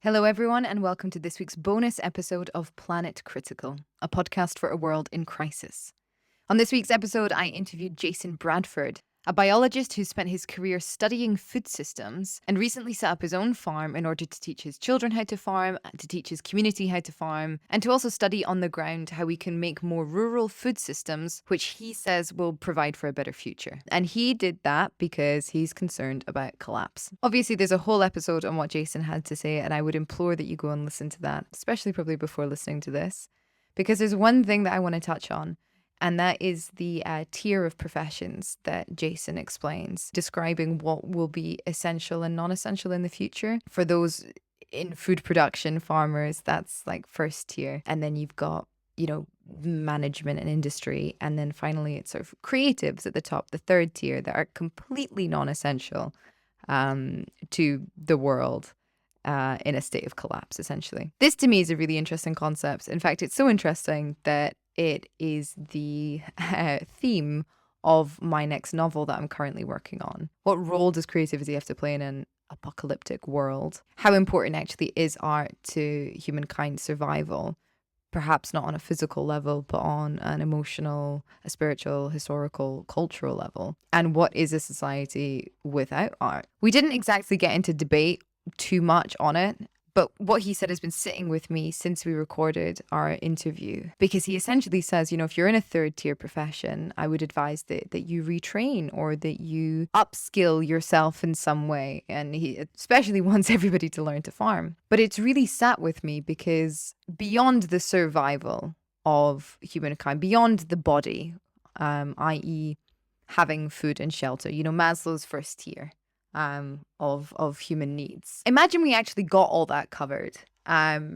Hello, everyone, and welcome to this week's bonus episode of Planet Critical, a podcast for a world in crisis. On this week's episode, I interviewed Jason Bradford, a biologist who spent his career studying food systems and recently set up his own farm in order to teach his children how to farm, to teach his community how to farm, and to also study on the ground how we can make more rural food systems, which he says will provide for a better future. And he did that because he's concerned about collapse. Obviously, there's a whole episode on what Jason had to say, and I would implore that you go and listen to that, especially probably before listening to this, because there's one thing that I want to touch on. And that is the tier of professions that Jason explains, describing what will be essential and non-essential in the future. For those in food production, farmers, that's like first tier. And then you've got, management and industry. And then finally, it's sort of creatives at the top, the third tier, that are completely non-essential to the world. In a state of collapse, essentially. This to me is a really interesting concept. In fact, it's so interesting that it is the theme of my next novel that I'm currently working on. What role does creativity have to play in an apocalyptic world? How important actually is art to humankind's survival? Perhaps not on a physical level, but on an emotional, a spiritual, historical, cultural level. And what is a society without art? We didn't exactly get into debate too much on it, but what he said has been sitting with me since we recorded our interview, because he essentially says, if you're in a third tier profession, I would advise that you retrain or that you upskill yourself in some way. And he especially wants everybody to learn to farm. But it's really sat with me because beyond the survival of humankind, beyond the body, i.e. having food and shelter, Maslow's first tier of human needs. Imagine we actually got all that covered, that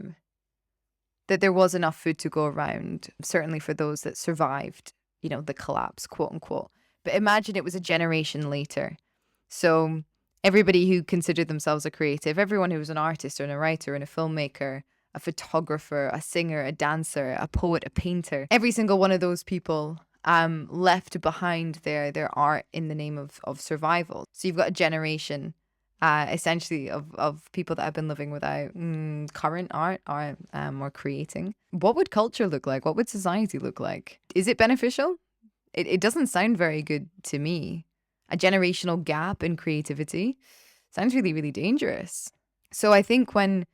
there was enough food to go around, certainly for those that survived, the collapse, quote unquote. But imagine it was a generation later. So everybody who considered themselves a creative, everyone who was an artist or a writer and a filmmaker, a photographer, a singer, a dancer, a poet, a painter, every single one of those people left behind their art in the name of survival. So you've got a generation essentially of people that have been living without current art or creating. What would culture look like? What would society look like? Is it beneficial? It doesn't sound very good to me. A generational gap in creativity sounds really, really dangerous. So I think when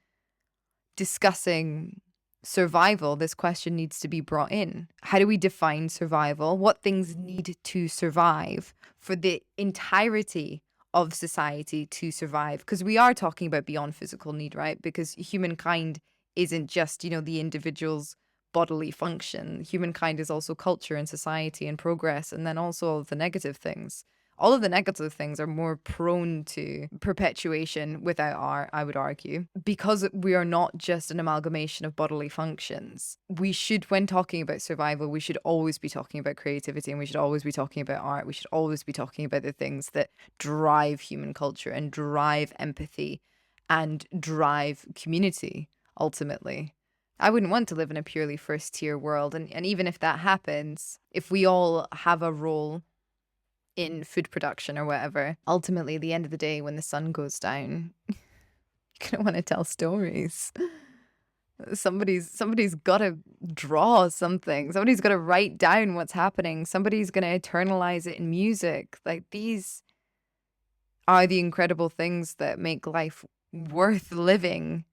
discussing survival, this question needs to be brought in. How do we define survival? What things need to survive for the entirety of society to survive? Because we are talking about beyond physical need, right? Because humankind isn't just, the individual's bodily function. Humankind is also culture and society and progress, and then also all of the negative things. All of the negative things are more prone to perpetuation without art, I would argue, because we are not just an amalgamation of bodily functions. We should, when talking about survival, we should always be talking about creativity, and we should always be talking about art. We should always be talking about the things that drive human culture and drive empathy and drive community, ultimately. I wouldn't want to live in a purely first tier world. And even if that happens, if we all have a role in food production or whatever, ultimately at the end of the day, when the sun goes down, you're gonna want to tell stories. Somebody's gotta draw something. Somebody's gotta write down what's happening. Somebody's gonna eternalize it in music. Like, these are the incredible things that make life worth living,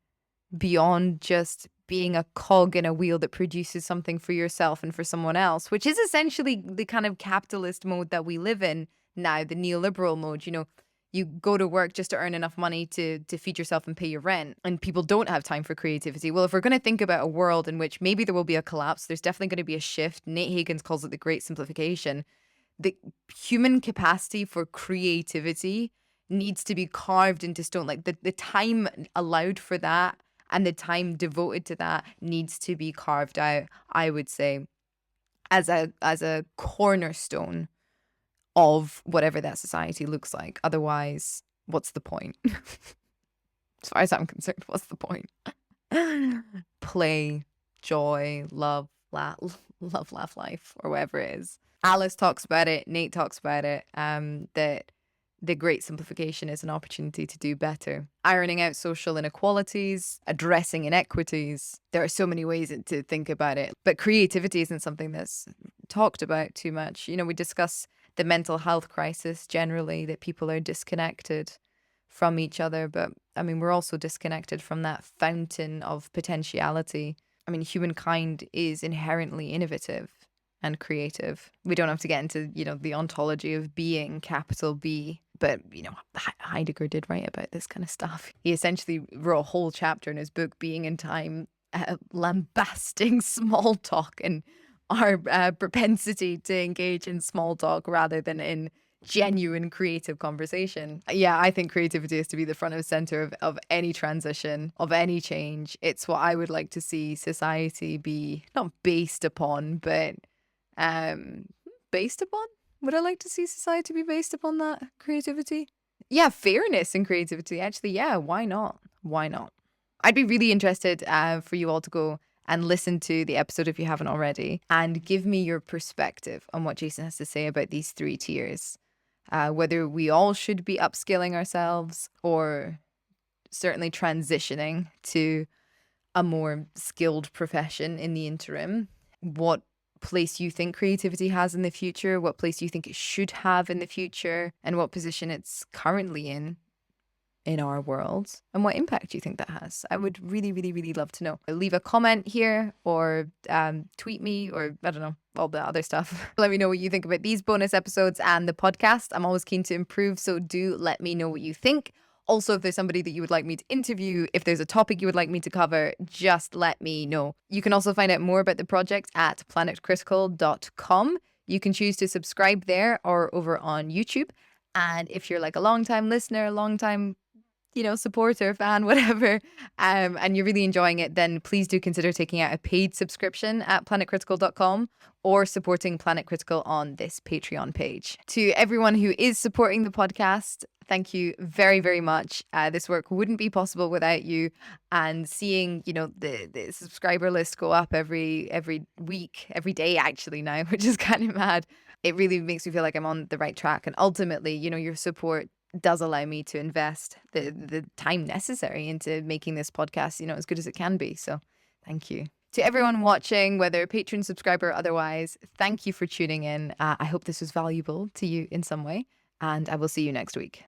beyond just being a cog in a wheel that produces something for yourself and for someone else, which is essentially the kind of capitalist mode that we live in now, the neoliberal mode. You go to work just to earn enough money to feed yourself and pay your rent, and people don't have time for creativity. Well, if we're going to think about a world in which maybe there will be a collapse, there's definitely going to be a shift. Nate Higgins calls it the great simplification. The human capacity for creativity needs to be carved into stone. Like, the time allowed for that and the time devoted to that needs to be carved out, I would say, as a cornerstone of whatever that society looks like. Otherwise, what's the point? As far as I'm concerned, what's the point? Play, joy, love, laugh, life, or whatever it is. Alice talks about it. Nate talks about it. That the great simplification is an opportunity to do better. Ironing out social inequalities, addressing inequities. There are so many ways to think about it. But creativity isn't something that's talked about too much. We discuss the mental health crisis generally, that people are disconnected from each other. But we're also disconnected from that fountain of potentiality. Humankind is inherently innovative and creative. We don't have to get into, the ontology of being, capital B. But, Heidegger did write about this kind of stuff. He essentially wrote a whole chapter in his book, Being in Time, lambasting small talk and our propensity to engage in small talk rather than in genuine creative conversation. Yeah, I think creativity is to be the front and center of any transition, of any change. It's what I would like to see society be, not based upon, but based upon? Would I like to see society be based upon that creativity? Yeah, fairness and creativity. Actually, yeah, why not? Why not? I'd be really interested for you all to go and listen to the episode if you haven't already, and give me your perspective on what Jason has to say about these 3 tiers. Whether we all should be upskilling ourselves or certainly transitioning to a more skilled profession in the interim. What place you think creativity has in the future, what place you think it should have in the future, and what position it's currently in our world, and what impact you think that has. I would really, really, really love to know. Leave a comment here or tweet me, or I don't know, all the other stuff. Let me know what you think about these bonus episodes and the podcast. I'm always keen to improve, so do let me know what you think. Also, if there's somebody that you would like me to interview, if there's a topic you would like me to cover, just let me know. You can also find out more about the project at planetcritical.com. You can choose to subscribe there or over on YouTube. And if you're like a long-time listener, long-time supporter, fan, whatever, and you're really enjoying it, then please do consider taking out a paid subscription at planetcritical.com or supporting Planet Critical on this Patreon page. To everyone who is supporting the podcast, thank you very, very much. This work wouldn't be possible without you. And seeing, the subscriber list go up every week, every day actually now, which is kind of mad. It really makes me feel like I'm on the right track. And ultimately, your support does allow me to invest the time necessary into making this podcast, as good as it can be. So thank you. To everyone watching, whether patron, subscriber, or otherwise, thank you for tuning in. I hope this was valuable to you in some way, and I will see you next week.